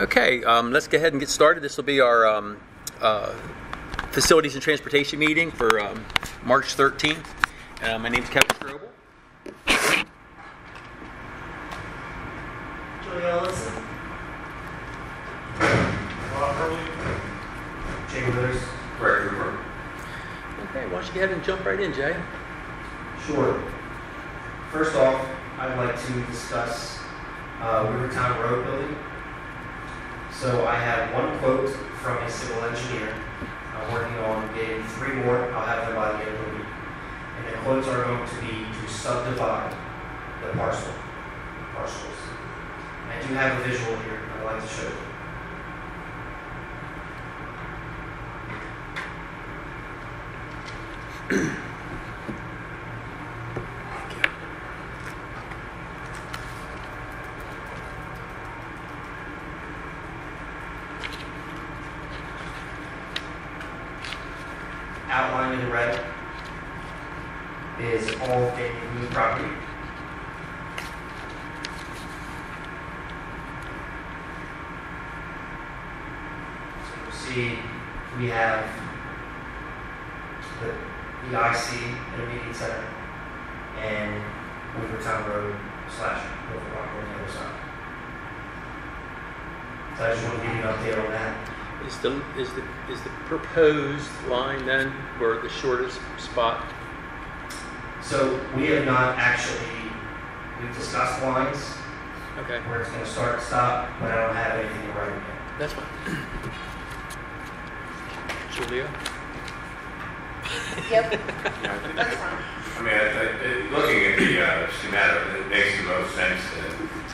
Okay, let's go ahead and get started. This will be our Facilities and Transportation meeting for March 13th. My name is Kevin Strobel. Julia Ellison. Rob Hurley. Jay Withers. Greg Hoover. Okay, why don't you go ahead and jump right in, Jay? Sure. First off, I'd like to discuss Rivertown Road building. So I have one quote from a civil engineer. I'm working on getting 3 more. I'll have them by the end of the week. And the quotes are going to be to subdivide the parcels. I do have a visual here I'd like to show you. Outlined in red is all of the new property. So you'll see we have the IC Intermediate Center and Rivertown Road / Norfolk Rock on the other side. So I just want to give you an update on that. Is the proposed line then where the shortest spot? So we have not we've discussed lines, Okay, where it's going to start and stop, but I don't have anything in writing yet. that's fine. Julia? Yep, that's fine. I mean, looking at the schematic, it makes the most sense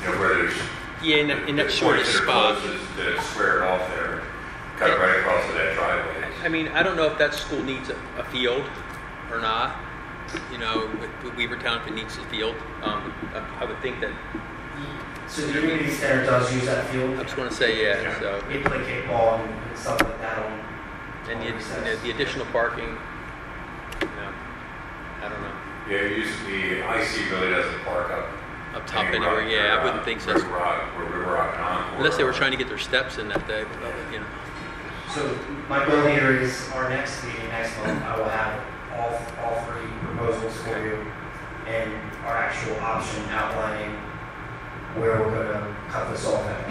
that, where there's Yeah, in that the shortest points that are spot. closest to square it off there, cut right across to that driveway. I mean, I don't know if that school needs a field or not. With Weavertown, if it needs a field, I would think that. So the Intermediate Center does use that field. I just want to say, yeah. So, They play kickball and stuff like that on. and the additional parking. I don't know. Yeah, the IC really doesn't park Up top anywhere, yeah, I wouldn't think so. River Rock and Encore. Unless they were trying to get their steps in that day, So my goal here is our next meeting next month, I will have all 3 proposals for you and our actual option outlining where we're going to cut this off at.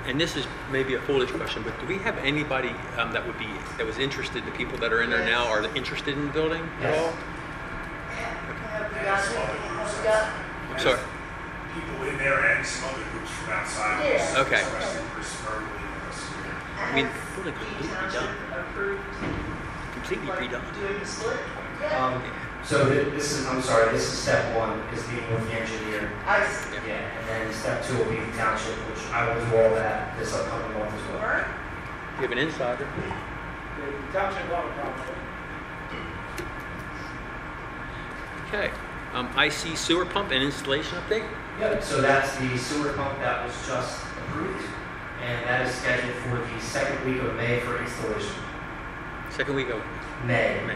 And this is maybe a foolish question, but do we have anybody that was interested? The people that are in there now, are they interested in the building at Yes. all? I'm sorry. People in there and some other groups from outside. Yeah. Okay. Verbally. I mean, the building completely redone. Completely redone. Doing the split? So this is step 1, is meeting with the engineer. I see. Yeah, and then step 2 will be the township, which I will do all that this upcoming month as well. Alright. You have an insider. The township law problem. Okay. IC sewer pump and installation update. Yep, so that's the sewer pump that was just approved, and that is scheduled for the 2nd week of May for installation. Second week of May. May.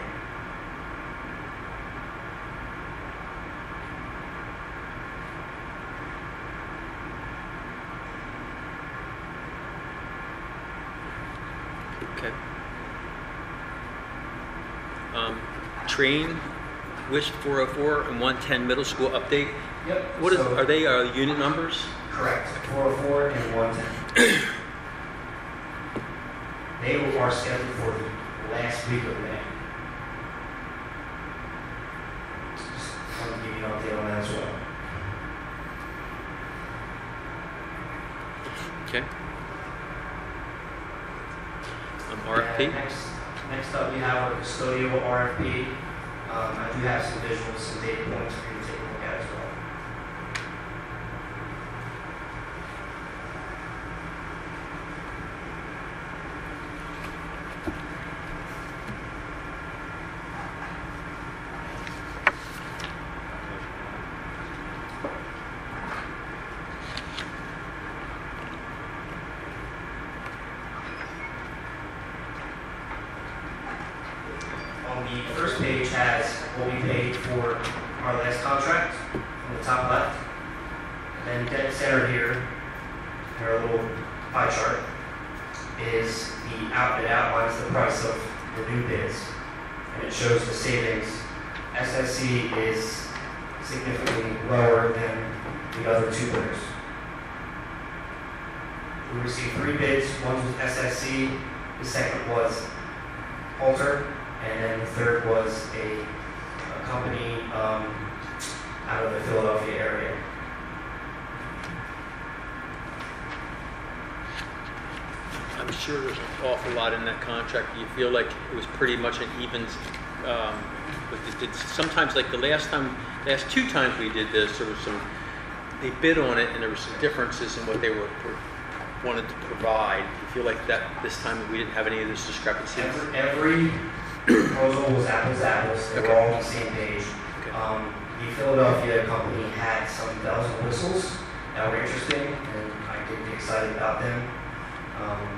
Okay. Train, Wish 404 and 110 middle school update. Yep. What is? so- Are they unit numbers? Correct. 404 and 110. They are scheduled for the last week of May. Just want to give you an update on that as well. Okay. RFP. And next up, we have our custodial RFP. I do have some visuals, some data points for you to take a look at as well. On the first page has what we paid for our last contract on the top left. And then dead center here their little pie chart, is it outlines the price of the new bids, and it shows the savings. SSC is significantly lower than the other two bidders. We received 3 bids. One was SSC, the second was Halter, and then the third was a company out of the Philadelphia area. I'm sure there's an awful lot in that contract. Do you feel like it was pretty much an even? Sometimes, like the last 2 times we did this, there was they bid on it, and there were some differences in what they wanted to provide. Do you feel like that this time we didn't have any of those discrepancies? Every proposal was apples to apples. They were all on the same page. Okay. The Philadelphia company had some bells and whistles that were interesting, and I did get excited about them.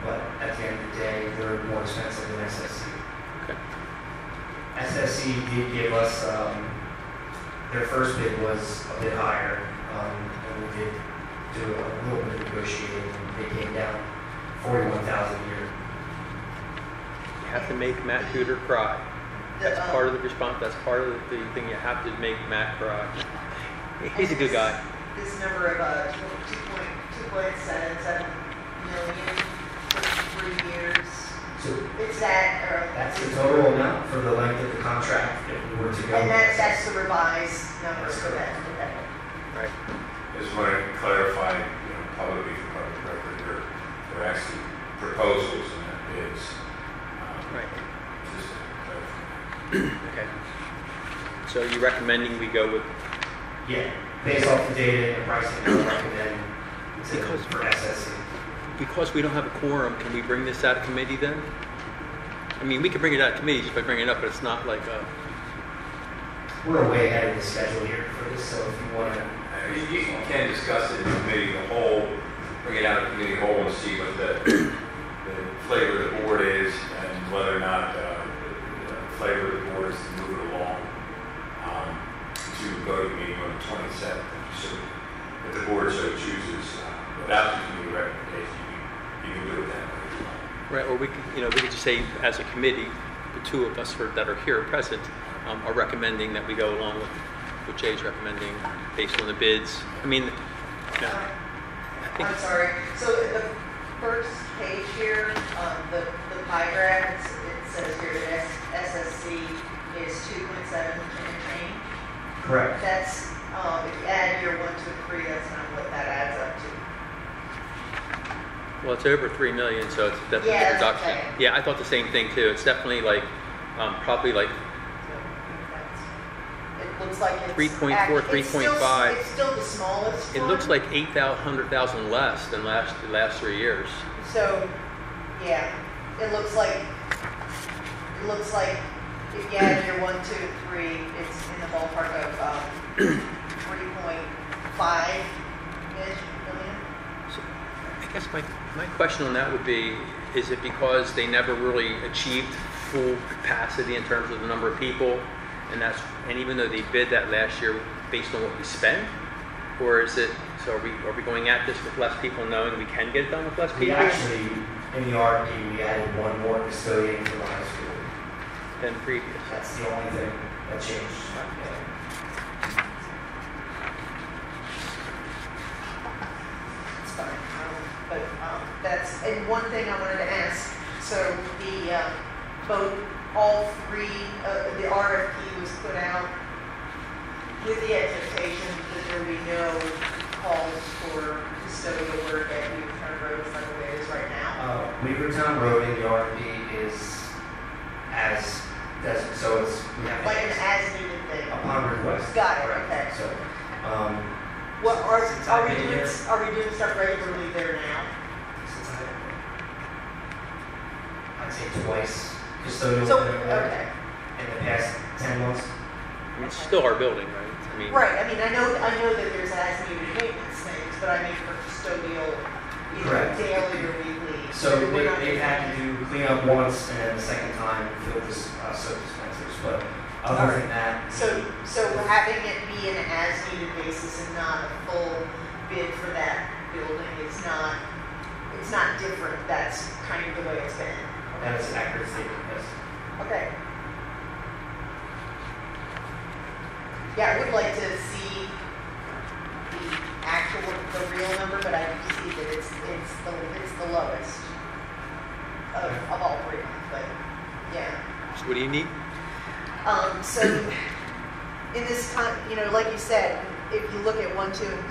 But at the end of the day, they're more expensive than SSC. Okay. SSC did give us, their first bid was a bit higher, and we did do a little bit of negotiating, and they came down $41,000 a year. You have to make Matt Hooter cry. That's part of the response. That's part of the thing. You have to make Matt cry. He's a good guy. This number of 2.77 million for 3 years. So It's that, that's the total amount for the length of the contract if we were to go. and with that's the revised numbers for that. Okay. Right. I just want to clarify, publicly for public record, there are actually proposals and not bids. Right. Just to clarify. Okay. So you're recommending we go with? Yeah, based off the data and the pricing, I would recommend Because- for SSC. Because we don't have a quorum, can we bring this out of committee then? I mean, we can bring it out of committee just by bringing it up, but it's not like a... We're way ahead of the schedule here for this, so if you want to. You can discuss it in committee the whole, bring it out of committee whole and see what the flavor of the board is and whether or not the flavor of the board is to move it along to go to the meeting on the 27th. So if the board so chooses, without giving you a recommendation, you can do it that way. Right, or we could just say, as a committee, the 2 of us that are here present are recommending that we go along with what Jay's recommending based on the bids. I mean, I think I'm sorry. So the first page here, the pie graph, it says here that SSC is 2.7 and change. Correct. That's, if you add year 1 to 3, that's kind of what that adds up to. well, it's over 3 million, so it's definitely Yeah, a that's reduction. okay. Yeah, I thought the same thing too. It's definitely like, probably like It looks like it's 3.4, it's still- 3.5. It's still the smallest it one. looks like 800,000 less than the last 3 years. So, yeah, it looks like if you add your 1, 2, 3, it's in the ballpark of 3.5-ish million. So I guess my question on that would be, is it because they never really achieved full capacity in terms of the number of people, and even though they bid that last year based on what we spent, or is it, so are we going at this with less people knowing we can get it done with less We people actually, in the RFP, we added one more custodian for the high school. than previous? That's the only thing that changed. It's fine. But that's, and one thing I wanted to ask, so all 3, the RFP was put out with the expectation that there would be no calls for custodial work at Weavertown Road like the way it is right now. Weavertown Road in the RFP is so we have Like an as-needed thing. upon request. Got it, Correct. okay. So, What since are I've we been doing? here- Are we doing stuff regularly there now? since I'd say twice custodial So, work okay, in the past 10 months. I mean, it's still our building, right? I mean, right. I mean, I know that there's as-needed maintenance things, but I mean for custodial, either Correct. daily or weekly. So we're not they've doing had to do cleanup once and then the second time fill this soap dispensers. But other than that, So having it be an as-needed basis and not a full bid for that building is not, it's not different. That's kind of the way it's been. That is an accurate statement, yes. Okay. Yeah, I would like to see the real number, but I see that it's the lowest of all three of them, but yeah. So what do you need? So in this like you said, if you look at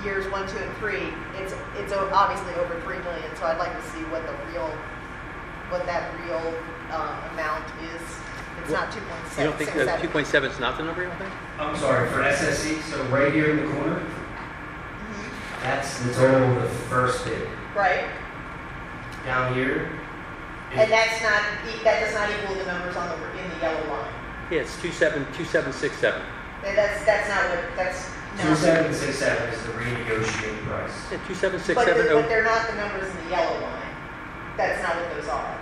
years 1, 2, and 3, it's obviously over 3 million. So I'd like to see what that real amount is. It's not 2.7. You don't think 2.7 is not the number, you don't think? I'm sorry, for SSC, so right here in the corner, that's the total of the first bid. Right. Down here, And that does not equal the numbers in the yellow line. Yeah, it's 2767. That's not what, that's, no. 2767 is the renegotiated price. Yeah, But 2767. they're not the numbers in the yellow line. That's not what those are.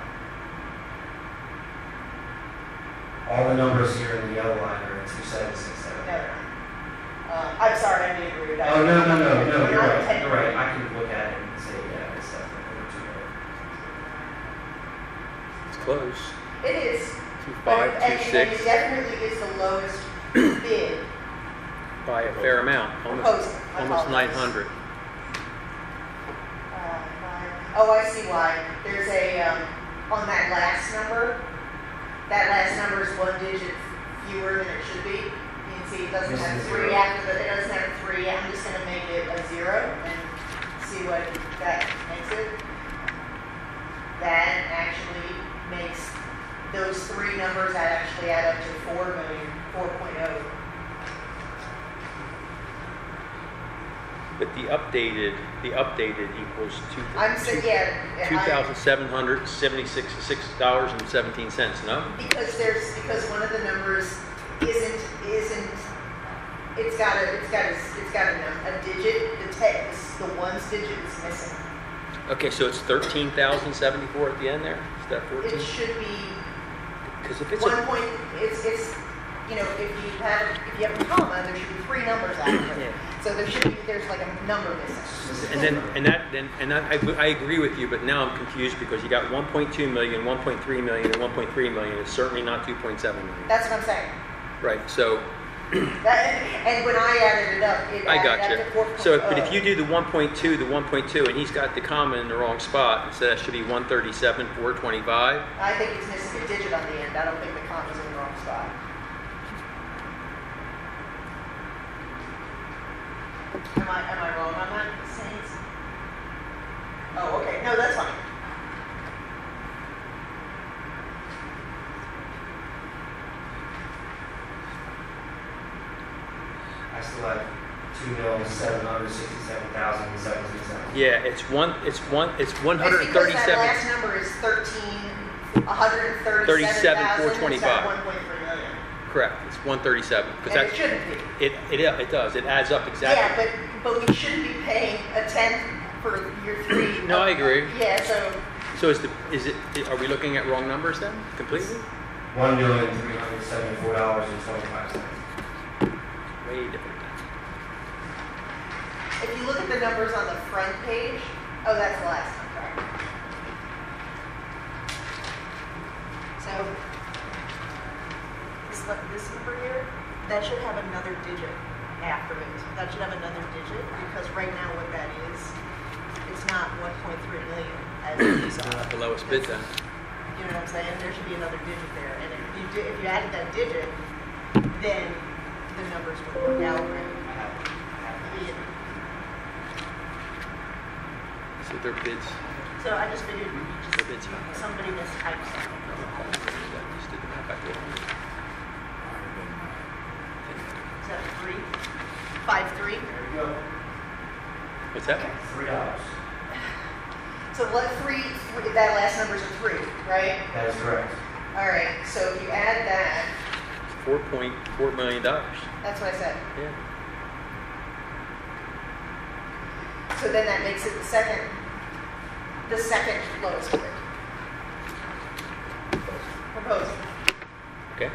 All the numbers here in the yellow line are at 2767. No. I'm sorry, I didn't agree with that. Oh, no, We're you're not right, intending- you're right. I can look at it and say, yeah, it's definitely over 2 million. It's close. It is. 25, And it 26 definitely is the lowest bid. by a fair amount, Proposal. I almost apologize. 900. Oh, I see why. There's on that last number is 1 digit fewer than it should be. You can see it doesn't This have is 3 zero. after it doesn't have 3. I'm just going to make it a 0 and see what that makes it. That actually makes those 3 numbers that actually add up to 4 million, 4.0. But the updated equals I'm saying, $2,776.17, no? because one of the numbers isn't it's got a digit, the one's digit is missing. Okay, so it's 13,074 at the end there? Is that 14? It should be Because if it's 1 point, it's if you have a comma, there should be 3 numbers after it. So there's like a number missing. I agree with you, but now I'm confused because you got 1.2 million, 1.3 million, and 1.3 million. It's certainly not 2.7 million. That's what I'm saying. Right. So And when I added it up, it I added got up you. to 4.0. So, but if you do the 1.2, and he's got the comma in the wrong spot, so that should be 137, 425. I think it's missing a digit on the end. I don't think the comma's in the wrong spot. Am I wrong on that, Saints? Oh, okay. No, that's fine. I still have 2,767,767. Yeah, it's 137. It's because that last number is 137,425. 1.3 million. Correct. It's 137 because And it shouldn't be. it does. It adds up exactly. Yeah, but we shouldn't be paying a tenth for year 3. No, I agree. Yeah, so So are we looking at wrong numbers then completely? $1,374.25. Way different. if you look at the numbers on the front page, oh, that's the last one, sorry. So this number here, that should have another digit after it. That should have another digit because right now what that is, it's not 1.3 million as it is. Not the lowest bid then. You know what I'm saying? There should be another digit there. And if you added that digit, then the numbers would work out right. Yeah. So their bids. So I just figured Their bids. somebody mistyped something. Just did the math back there. Is that 3? 5.3? There we go. What's that? $3. So what 3, that last number's a 3, right? That is correct. All right, so if you add that, It's $4.4 million. that's what I said. Yeah. So then that makes it the second lowest bid. Proposal. Okay.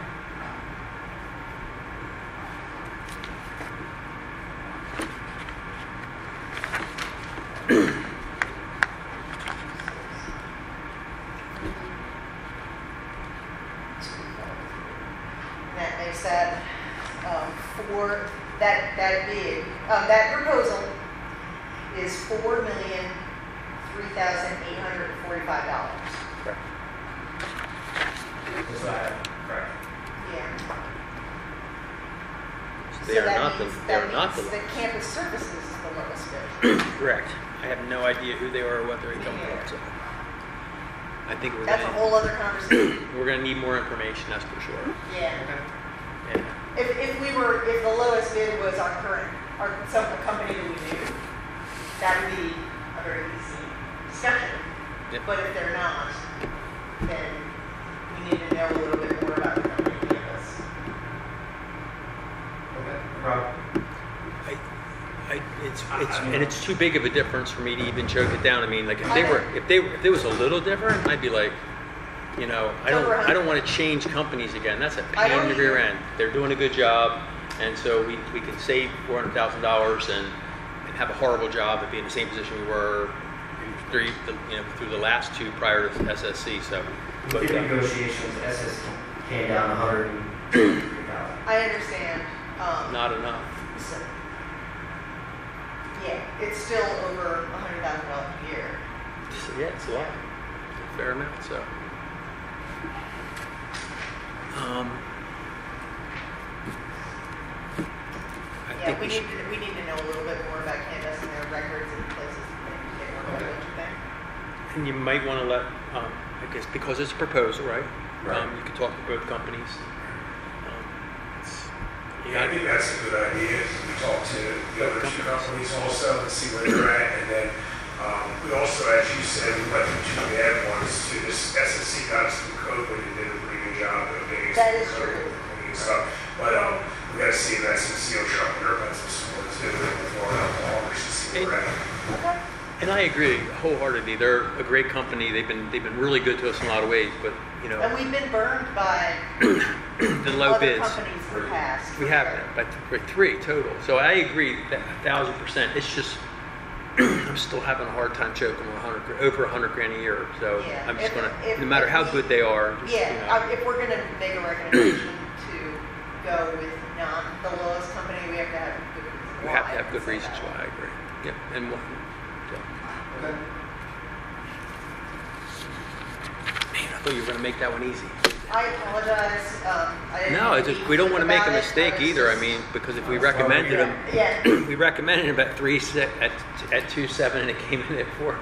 for that bid, that proposal is $4,003,845. Correct. That's what I have, correct. Yeah. So they are not the, they are not That the, means that campus services is the lowest bid. correct. I have no idea who they are or what they're coming from, so. I think That's a whole other conversation. we're gonna need more information, that's for sure. Yeah. And If the lowest bid was a company that we knew, that would be a very easy discussion. Yep. But if they're not, then we need to know a little bit more about the company to give us. Okay, no problem. it's too big of a difference for me to even choke it down. I mean, like if it was a little different, I'd be like, you know, I don't want to change companies again. That's a I pain don't in the rear either. end. They're doing a good job, and so we can save $400,000 and have a horrible job and be in the same position we were through the last two prior to SSC. So, With the negotiations, SS came down 103,000. I understand. not enough. So, yeah, it's still over $100,000 a year. So, yeah, it's a lot. It's a fair amount. So. I Yeah, think we need to know a little bit more about campus and their records and places that they work at, don't you think? And you might want to let, I guess, because it's a proposal, right? Right. You could talk to both companies. Yeah, I think that's a good idea. We talk to the other two companies also and see where they're at. And then we also, as you said, we went from two bad ones to this SSC got us through COVID and did a pretty good job of getting us That through is COVID true. and stuff. But we got to see if SSC will sharpen their pencil some more too before longer to see where we're at. Okay. And I agree wholeheartedly. They're a great company. They've been really good to us in a lot of ways. But you know, And we've been burned by the low other bids. companies in the past. We have it, but three total. So I agree that 1,000%. It's just I'm still having a hard time choking with over $100,000 a year. So Yeah. I'm just If- gonna, if- no matter if how we- good they are. Just, Yeah, you know, if we're gonna make a recommendation to go with not the lowest company, we have to have good reasons we why. have to have good Say reasons that. why. I agree. Yep. And one. So. Okay. Man, I thought you were gonna make that one easy. I apologize, I didn't. No, it's just, we don't want to make a about it. make either. I mean, because if we recommended them, Yeah, we recommended him at 2.7 and it came in at 4,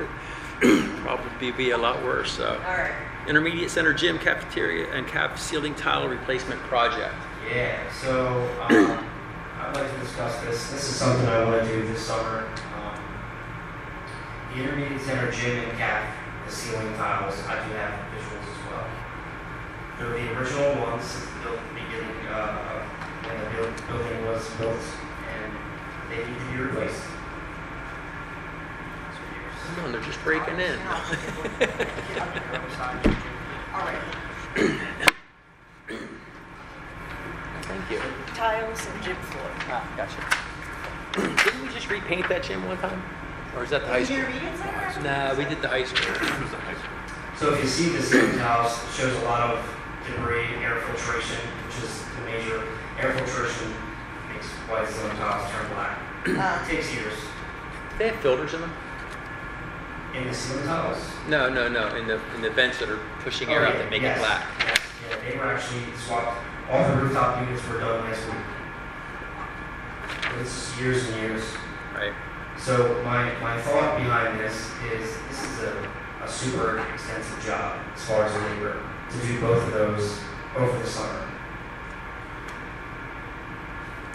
probably be a lot worse. So, all right. intermediate center gym, cafeteria, and ceiling tile replacement project. Yeah, so I'd like to discuss this. This is something I want to do this summer. The intermediate center gym and caf, the ceiling tiles, I do have visuals as well. They're the original ones since the beginning when the building was built, and they need to be replaced. Come on, they're just breaking in. All right. Thank you. Tiles and gym floor. Ah, gotcha. Didn't we just repaint that gym one time? Or is that the high school? Intermediate center? Nah, we did the high school. So if you see the ceiling tiles, it shows a lot of debris, air filtration, which is the major. Air filtration makes white ceiling tiles turn black. It takes years. They have filters in them? In the ceiling tiles? No. In the vents that are pushing air out that make it black. Yes. Yeah, they were actually swapped. All the rooftop units were done last week. It's years and years. Right. So my thought behind this is a super extensive job as far as labor to do both of those over the summer.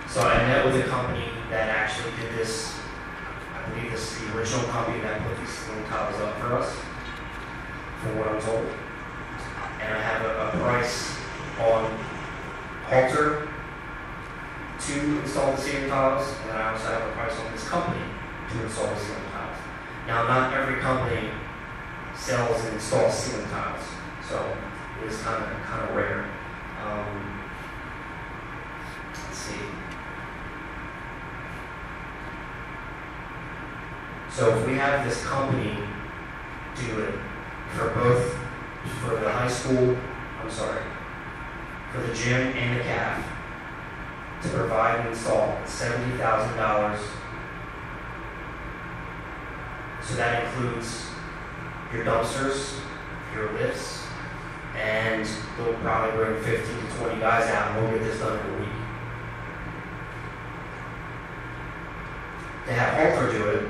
So I met with a company that actually did this. I believe this is the original company that put these ceiling tiles up for us, from what I'm told. And I have a price on Halter to install the ceiling tiles, and I also have a price on this company to install the ceiling tiles. Now, not every company sells and installs ceiling tiles, so it is kind of rare. Let's see. So if we have this company do it for the high school, for the gym and the caf, to provide and install $70,000. So that includes your dumpsters, your lifts, and they'll probably bring 15 to 20 guys out and we'll get this done in a week. To have Halter do it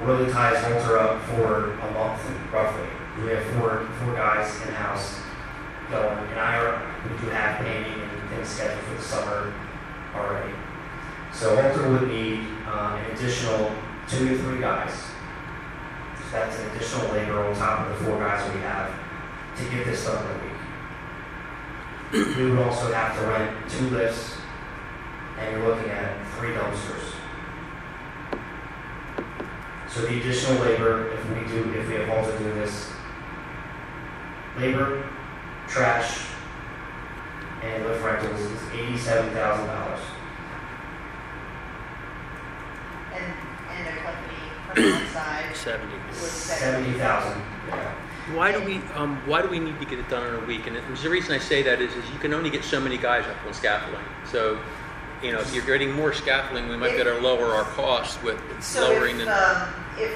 really ties Halter up for a month, roughly. We have four guys in-house going, and we do have painting and things scheduled for the summer already. So Halter would need an additional 2 to 3 guys. So that's an additional labor on top of the 4 guys we have to get this done in a week. We would also have to rent 2 lifts, and you're looking at 3 dumpsters. So the additional labor, if we have Halter do this, labor, trash, and lift rentals is $87,000. And a company from outside 70. was 70,000. Yeah. Why do we need to get it done in a week? And the reason I say that is you can only get so many guys up on scaffolding. So, if you're getting more scaffolding, we might better lower our costs with lowering the. If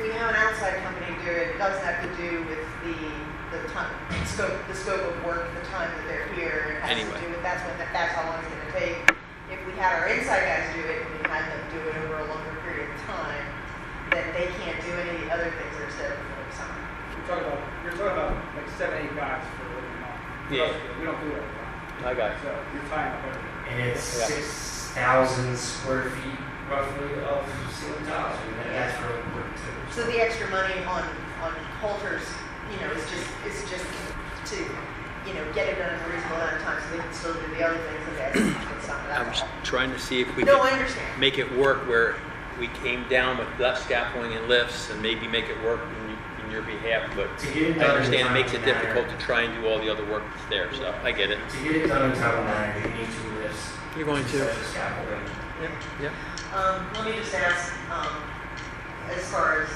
we have an outside company do it, it doesn't have to do with the time, the scope of work, the time that they're here. It has to do with that's how long it's going to take. If we had our inside guys do it and we had them do it over a longer period of time, then they can't do any of the other things that are scheduled for the summer. You're talking about like 7-8 guys for a month. Yeah. We don't do that. I got it. So you're tying up everything. And it's 6,000 square feet roughly of ceiling tiles. I mean, that's really important too. So the extra money on Halter's, is just to, get it done in a reasonable amount of time so they can still do the other things that they I was trying to see if we No, I could understand. make it work where we came down with less scaffolding and lifts and maybe make it work in your behalf. But To get it I done understand in it makes it timely difficult manner- to try and do all the other work that's there. So I get it. To get it done in timely manner, you need 2 lifts. You're going to. instead of scaffolding. Yep. Let me just ask, as far as,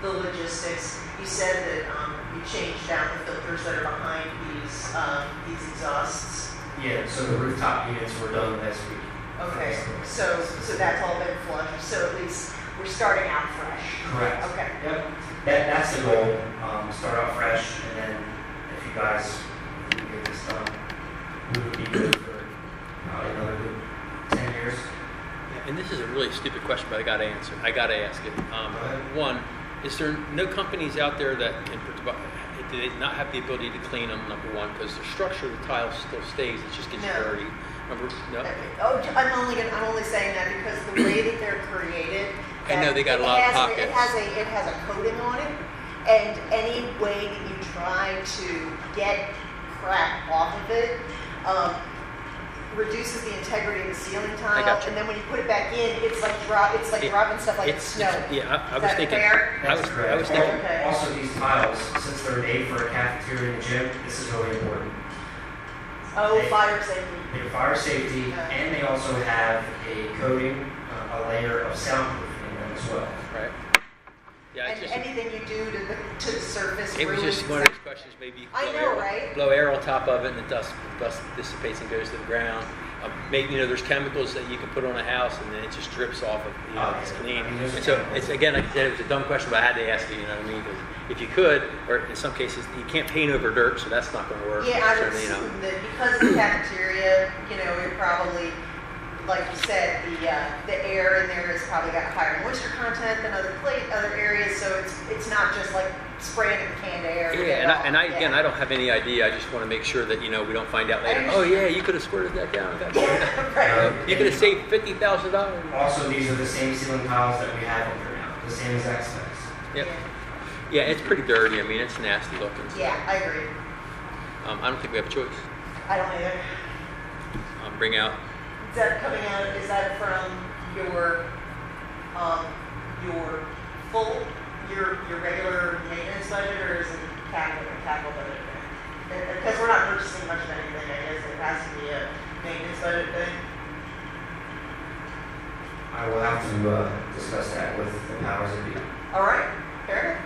the logistics, you said that, you changed out the filters that are behind these exhausts. Yeah, so the rooftop units were done last week. Okay, so that's all been flushed, so at least we're starting out fresh. Correct. Okay. Yep. That's the goal. Start out fresh, and then if you guys can get this done, we would be good for probably another good 10 years. Yeah, and this is a really stupid question, but I got to answer. I got to ask it. ahead. One, is there no companies out there that can do they not have the ability to clean them? Number one, because the structure of the tile still stays; it just gets No. dirty. No. I'm only saying that because the way that they're created. I know they got a lot of pockets. It has a coating on it, and any way that you try to get crap off of it, reduces the integrity of the ceiling tile. gotcha. And then when you put it back in, it's like dropping stuff like it's snow. Yeah, I Is was that thinking. fair? I was thinking. Okay. Also, these tiles, since they're made for a cafeteria and a gym, this is really important. Oh, fire safety. They have fire safety, and they also have a coating, a layer of soundproofing in them as well. Right. Yeah, And anything you do to the surface. it was ruins just one of those questions. Maybe you I blow know, air, right? blow air on top of it, and the dust dissipates and goes to the ground. Maybe there's chemicals that you can put on a house, and then it just drips off of. It's clean. I mean, there's And so chemicals. it's again, like I said, it was a dumb question, but I had to ask you. You know what I mean? 'Cause if you could, or in some cases, you can't paint over dirt, so that's not going to work. Yeah, I would So, assume that because of the cafeteria, it probably, like you said, the air in there has probably got higher moisture content than other areas, so it's not just like spraying in canned air. Yeah, and I don't have any idea. I just want to make sure that we don't find out later. Oh yeah, you could have squirted that down. Right. You could have saved $50,000. Also, these are the same ceiling tiles that we have in there now, the same exact specs. Yep. Yeah, it's pretty dirty. I mean, it's nasty looking. So, Yeah, I agree. I don't think we have a choice. I don't either. Bring out. Is that coming out? Is that from your regular maintenance budget, or is it capital budget thing? Because we're not purchasing much of anything, I guess it has to be a maintenance budget thing. I will have to discuss that with the powers that be. All right, fair enough.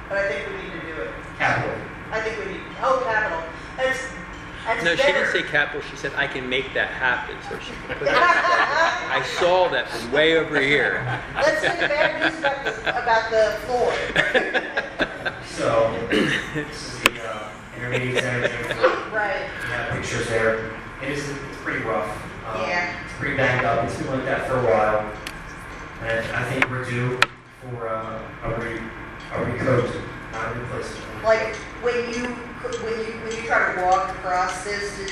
But I think we need to do it. Capital. I think we need, capital. That's No, she didn't better. say capital, she said, I can make that happen, so she put it. I saw that from way over here. Let's say the bad news about the floor. So, this is the intermediate center gym floor. Right. We have pictures there. It's pretty rough. Yeah. It's pretty banged up. It's been like that for a while. And I think we're due for a recoat, not a replacement. Like when you try to walk across this, do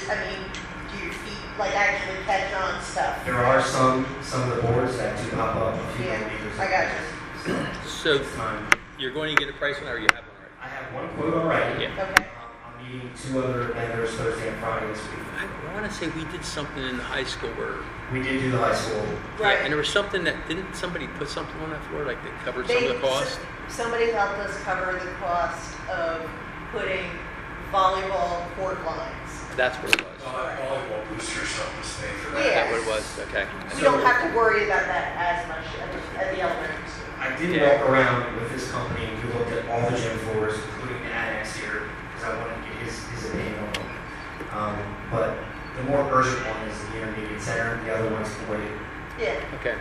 your feet like actually catch on stuff? There are some of the boards that do pop up a few Yeah, millimeters. I got you. So It's fine. you're going to get a price on that, or you have one already? I have one quote already. Yeah. Okay. I'm meeting 2 other vendors Thursday and Friday this week. I want to say we did something in the high school where, We did do the high school. Right. yeah, and there was something that, didn't somebody put something on that floor, like they covered some of the cost? Somebody helped us cover the cost of putting volleyball court lines. That's what it was. Volleyball boosters help us pay for that. Is Yeah. that what it was? Okay. We don't have to worry about that as much at the elementary school. I did walk around with this company and we looked at all the gym floors, including the annex here, because I wanted to get his opinion on them. But the more urgent one is the intermediate center, the other ones can wait. Yeah. Okay.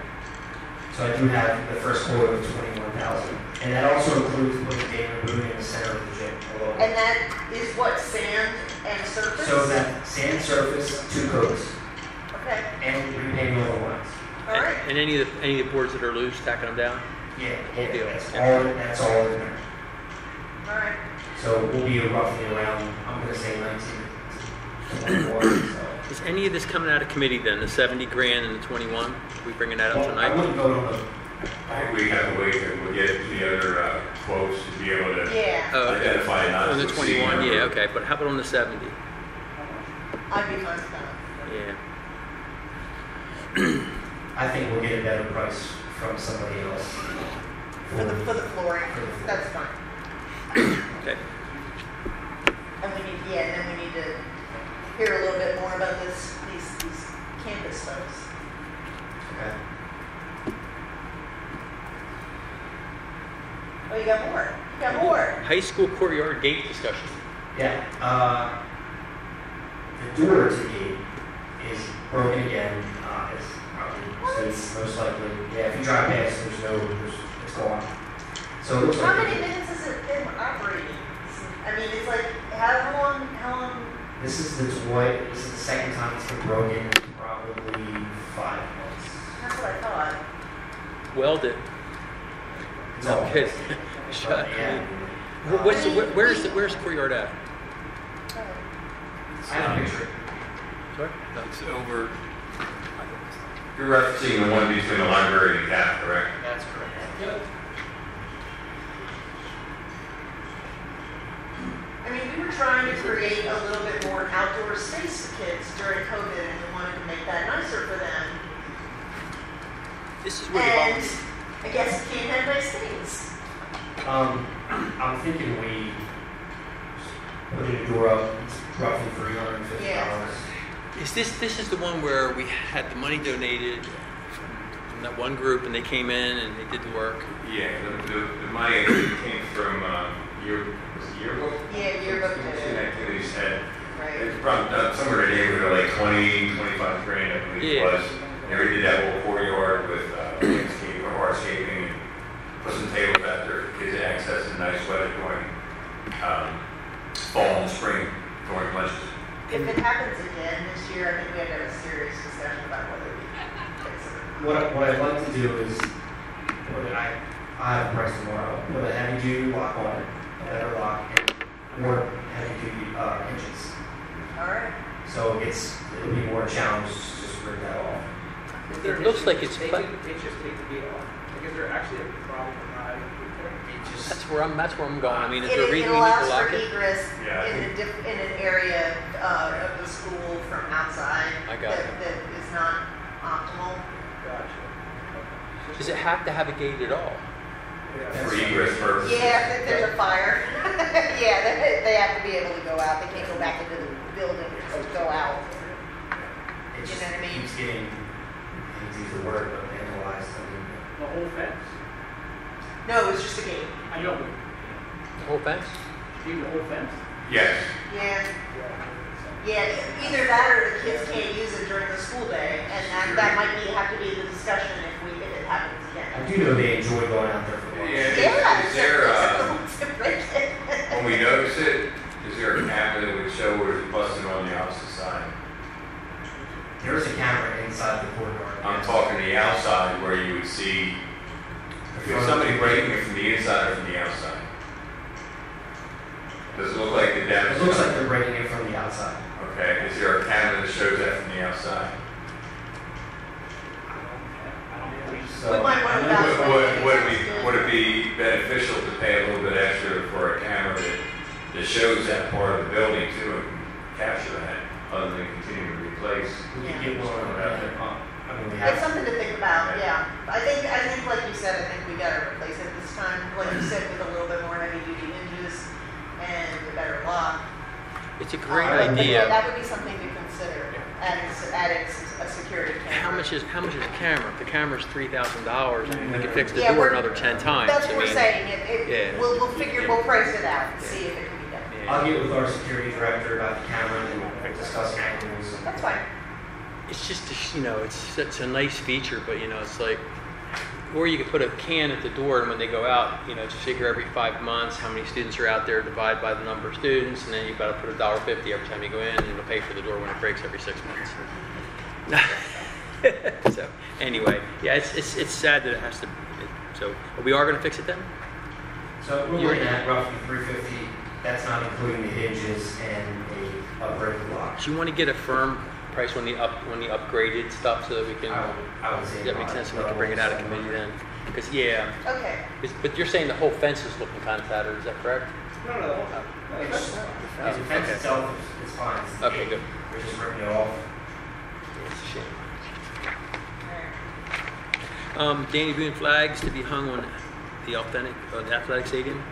So I do have the first quote of $21,000. And that also includes putting Damon Boone in the center of the gym. And that is what, sand and surface? So that sand surface, 2 coats, Okay. and repainting all the lines. All right. And any of the boards that are loose, tacking them down? Yeah, Whole deal. that's all in there. All right. So we'll be roughly around, I'm gonna say 19 to 24, so. Is any of this coming out of committee then, the 70 grand and the 21? We bringing that up Well, I tonight? wouldn't vote on the, I think we have to wait till we get the other quotes to be able to Yeah. Oh, okay. identify not On the to exceed 21, yeah, number. okay, but how about on the 70? I'd be fine with that. Yeah. I think we'll get a better price from somebody else. For the flooring, that's fine. Okay. And then we need to hear a little bit more about these campus folks. Okay. Oh, you got more? You got more? High school courtyard gate discussion. Yeah, the door to the gate is broken again, it's probably, so most likely, yeah, if you drive past, it's gone. So it looks How like. many minutes has it been operating? I mean, it's like, how long? This is the second time it's been broken in probably 5 months. That's what I thought. Weld it. It's No all- kidding. But, yeah. Where's the courtyard at? I have a picture. Sorry? It's over. You're referencing the one between the library and CAP, correct? That's correct. Yep. I mean, we were trying to create a little bit more outdoor space for kids during COVID, and we wanted to make that nicer for them. This is where the And volunteer. I guess you can't have nice things. I'm thinking we put a door up, it's roughly $350. Yeah. Is this is the one where we had the money donated from that one group and they came in and they did the work? Yeah, the money actually came from yearbook. Yeah, yearbook Student did it. activities had, Right. it's probably somewhere in the neighborhood of like 25 grand, I believe it Yeah. was. And we did that whole courtyard with landscape or hardscaping, and put some tables out there for kids to access in nice weather during fall and spring during lunches. If it happens again this year, I think we have to have a serious discussion about whether we fix it. What I'd like to do is, I have a price tomorrow, put a heavy duty lock on it, a better lock, and more heavy duty hinges. All right. So it'll be more challenge to just break that off. It looks like it's They flat. just take the gate off. Like, is there actually a problem with not? It just, That's where I'm going. I mean, is there a It reason we need allows to lock for it? egress Yeah, I in an area of the school from outside I got it. that is not optimal. Gotcha. Does it have to have a gate at all? That's For fine. egress purposes. Yeah, if there's a fire. Yeah, they have to be able to go out. They can't go back into the building to go out. it You just know what I mean? keeps getting, I hate to use the word, but vandalized. I mean, The whole fence? No, it was just a gate. I know, The whole fence? Change the whole fence? Yes. Yeah. Yeah, either that or the kids can't use it during the school day, and that might have to be the discussion if it happens again. I do know they enjoy going out there for lunch. Yeah. Is there, it's a break it. when we notice it, is there a camera that would show where it's busted on the opposite side? There's a camera inside the courtyard. I'm yes. talking the outside where you would see, if somebody breaking it from the inside or from the outside. Does it look like the damage? It looks like they're breaking it from the outside. Okay, is there a camera that shows that from the outside? So, We might want to Would it be beneficial to pay a little bit extra for a camera that shows that part of the building too and capture that, other than continue to replace? we could get one on another pump. I mean, we It's have. something to think about, yeah. I think, like you said, I think we gotta replace it this time, like you said, with a little bit more heavy duty hinges and a better lock. It's a great But idea. that would be something to consider, adding a security camera. How much is the camera? If the camera's $3,000, I mean, we can fix the Yeah, door we're- another 10 times. That's I what we're mean, saying, yeah. we'll price it out and see if it can be done. yeah. I'll get with our security director about the camera and discuss angles. And That's fine. It's just, it's a nice feature, but, it's like, or you could put a can at the door, and when they go out, just figure every 5 months how many students are out there, divide by the number of students, and then you've got to put $1.50 every time you go in, and it'll pay for the door when it breaks every 6 months. So, anyway, yeah, it's sad that it has to. So, we are going to fix it then? So we're looking at roughly $350. That's not including the hinges and a upgraded lock. Do you want to get a firm price on the upgraded stuff so that we can? I would say That makes sense. We can bring it out of committee then. Because Okay. but you're saying the whole fence is looking kind of tattered. Is that correct? No, no, no. It's, the fence okay. itself is fine. It's the Okay, gate. good. We're just ripping it off. It's a shame. All right. Danny Boone flags to be hung on the athletic stadium.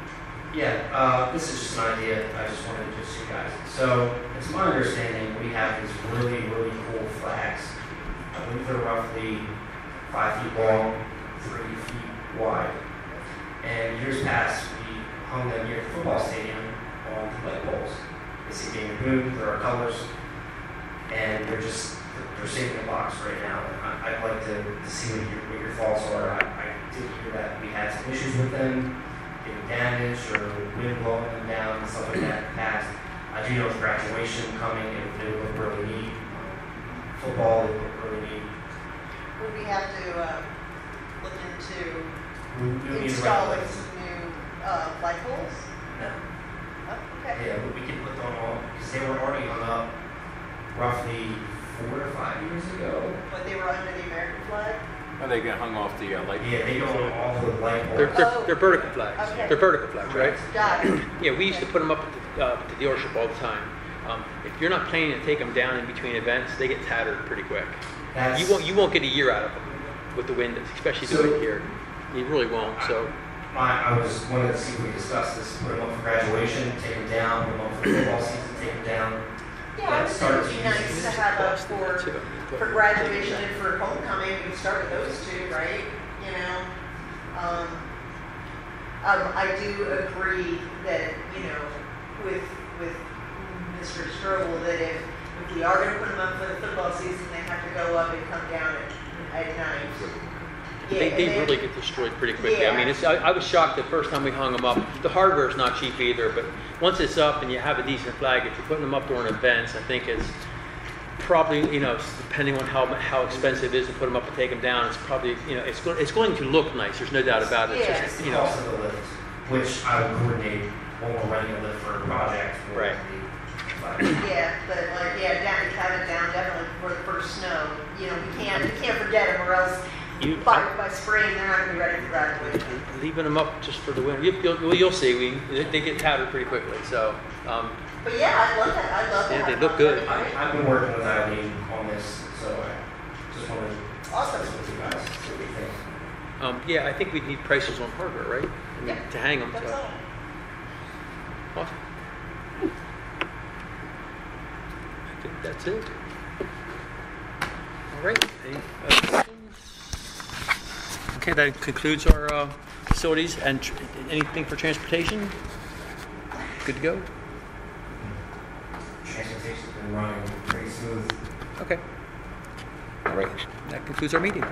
Yeah, this is just an idea. I just wanted to see you guys. So it's my understanding we have these really, really cool flags. I believe they're roughly 5 feet long, 3 feet wide. And years past, we hung them near the football stadium on light poles. They say Danny Boone, there are colors, and they're sitting in the box right now. And I'd like to see what your thoughts are. I did hear that we had some issues with them, getting damaged or wind blowing them down and stuff like that in the past. I do know with graduation coming, it would look really neat. Football, it would look really neat. Would we have to look into We need to installing rent some new light poles? No. Oh, okay. Yeah, we could put them on, because they were already hung up roughly 4 to 5 years ago. But they were under the American flag? Are they going hung off the light? Yeah, they go on all the light poles. They're vertical flags. Okay. They're vertical flags, right? Got it. Yeah, we used to put them up at the dealership all the time. If you're not planning to take them down in between events, they get tattered pretty quick. That's- You won't get a year out of them with the wind, especially the So- wind here. You really won't. So I wanted to see if we could discuss this, put them up for graduation, take them down, put them up for the football season, take them down. Yeah, I would think it would be nice to have a for graduation and for homecoming, we can start with those two, right? I do agree that, with Mr. Strobel, that if we are gonna put them up for the football season, they have to go up and come down at night. they and then- really get destroyed pretty quickly. Yeah. I mean, I was shocked the first time we hung them up. The hardware is not cheap either, but once it's up and you have a decent flag, if you're putting them up during events, I think it's probably, depending on how expensive it is to put them up and take them down, it's probably, it's going to look nice. There's no doubt about it. It's Yeah. just, The cost of the lift, which I would coordinate when we're running a lift for a project. with Right. the- Yeah, but have it down definitely for the first snow. We can't forget them or else by spring, they're not gonna be ready for graduation. leaving them up just for the winter. You'll see. They get tattered pretty quickly. So, But yeah, I love that. I love that. Yeah, they look good. I've been working with Eileen on this, so I just wanted to Awesome. discuss with you guys, see what you think. yeah, I think we need prices on hardware, right? I mean, Yeah, to hang them. That's So. all. Awesome. I think that's it. All right. Any other questions? Okay, that concludes our facilities and anything for transportation. good to go? Transportation's been running pretty smooth. Okay. All right, that concludes our meeting.